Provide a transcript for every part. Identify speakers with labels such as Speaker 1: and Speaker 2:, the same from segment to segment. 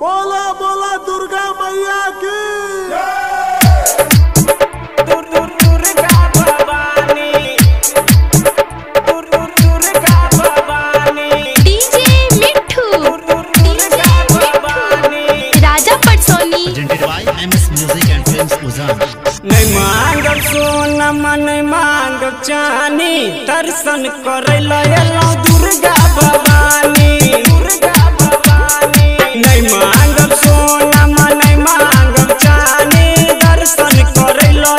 Speaker 1: बोला बोला दुर्गा मैया की
Speaker 2: Durga Bhavani Durga Bhavani
Speaker 3: DJ Mithu
Speaker 2: Durga Bhavani
Speaker 3: Raja Patsoni
Speaker 4: presented by MS Music and Films Uzan।
Speaker 2: नहीं मांगब सोना नहीं मांगब चानी दर्शन करे लो दुर्गा भवानी दुर्गा भवानी नहीं मांगब सोना नहीं मांगब चानी दर्शन करे लो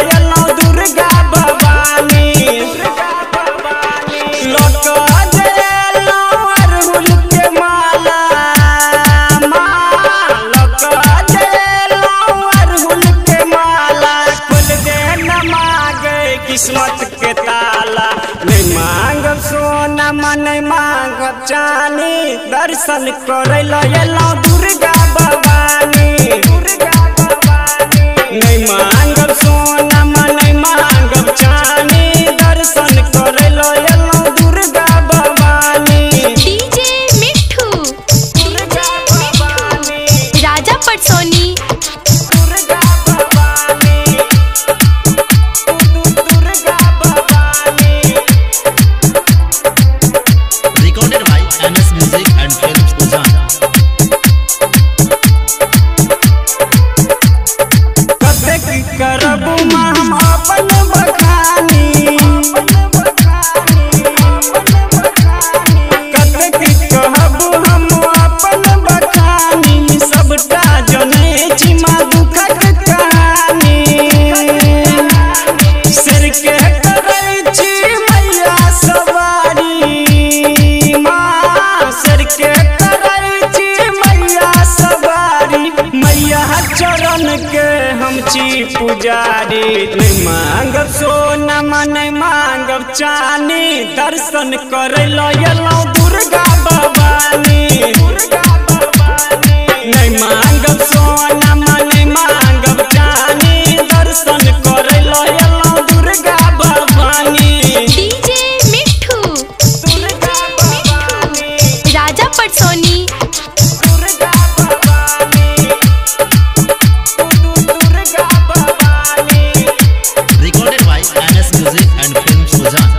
Speaker 2: दुर्गा भवानी दुर्गा भवानी लोक जलो अरहुल के माला लोक जलो अरहुल के माला खुल दे न मांगे किस्मत के ताला नहीं मांगब सोना नहीं मांगब चानी दर्शन करे लो दुर्गा भवानी दुर्गा भवानी नहीं मांगब सोना नहीं मांगब चानी दर्शन करे लो Durga Bhavani
Speaker 3: DJ Mithu
Speaker 2: Durga Bhavani
Speaker 3: Raja Patsoni
Speaker 2: Durga Bhavani Durga Bhavani
Speaker 4: Recorded by MS Music and Films Uzan।
Speaker 2: कतेक करबू हम अपन बखानी कतेक कहबू हम अपन बखानी सबटा जनै छी माँ दुखक कहानी सिर के करै छी मैया सवारी माँ सिर के करै छी मैया सवारी मैया चरण के हम छी पुजारी नहीं मांगब सोना नहीं मांगब चानी दर्शन करे लो दुर्गा भवानी दुर्गा भवानी नहीं मांगब सोना नहीं मांगब चानी दर्शन करे लो Durga Bhavani
Speaker 3: DJ Mithu
Speaker 2: Durga Bhavani
Speaker 3: Raja Patsoni
Speaker 2: Durga Bhavani Durga Bhavani
Speaker 4: Recorded by MS Music and Films Uzan।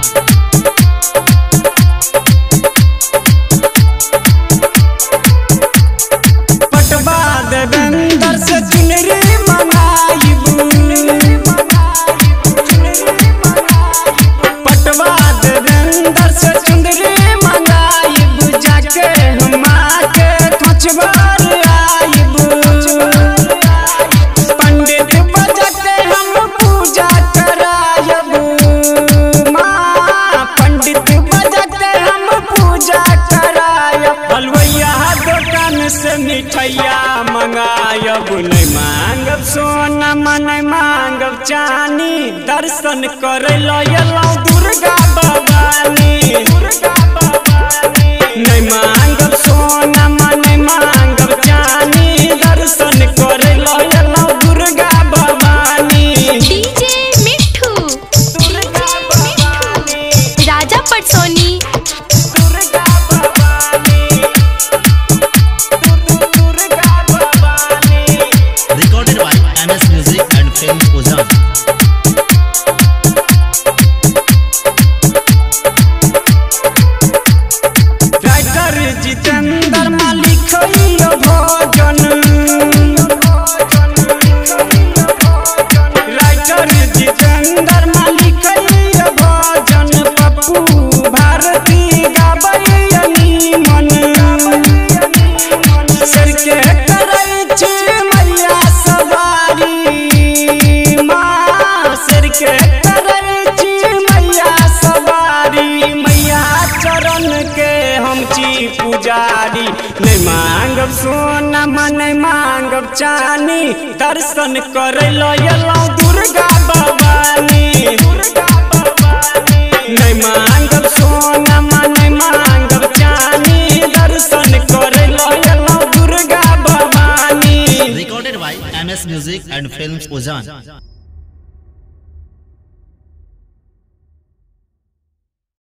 Speaker 2: पटवा देवेंद्र से चुनरी मंगाइबू पटवा देवेंद्र से चुनरी मंगाइबू जाके हम आके खचबार आइबू पंडित बजा के हम पूजा करायबू माँ पंडित बजा के हम पूजा करायब हलवैया दुकान से मिठैया मंगायब नहीं मांगब सोना नहीं मांगब चानी दर्शन करे लो दुर्गा भवानी दुर्गा भवानी नहीं मांगब सोना नहीं मांगब चानी दर्शन करे लो Durga Bhavani
Speaker 3: DJ Mithu
Speaker 2: Durga Bhavani
Speaker 3: Raja Patsoni
Speaker 2: Durga Bhavani Durga Bhavani
Speaker 4: Recorded by MS Music and Films Uzan।
Speaker 2: Writer Jitendra मालिक भोजन राइटर जितेंद्र मालिक भोजन पप्पू भारती गाबैनी मन सिर के करै छी मैया सवारी माँ सिर के करै छी मैया सवारी मैया चरण के हम छी पुजारी नहीं मांगब सोना नहीं मांगब चानी दर्शन करे लो दुर्गा भवानी दुर्गा भवानी नहीं मांगब सोना नहीं मांगब चानी दर्शन करे लो Durga Bhavani
Speaker 4: Recorded by MS Music and Films Uzan।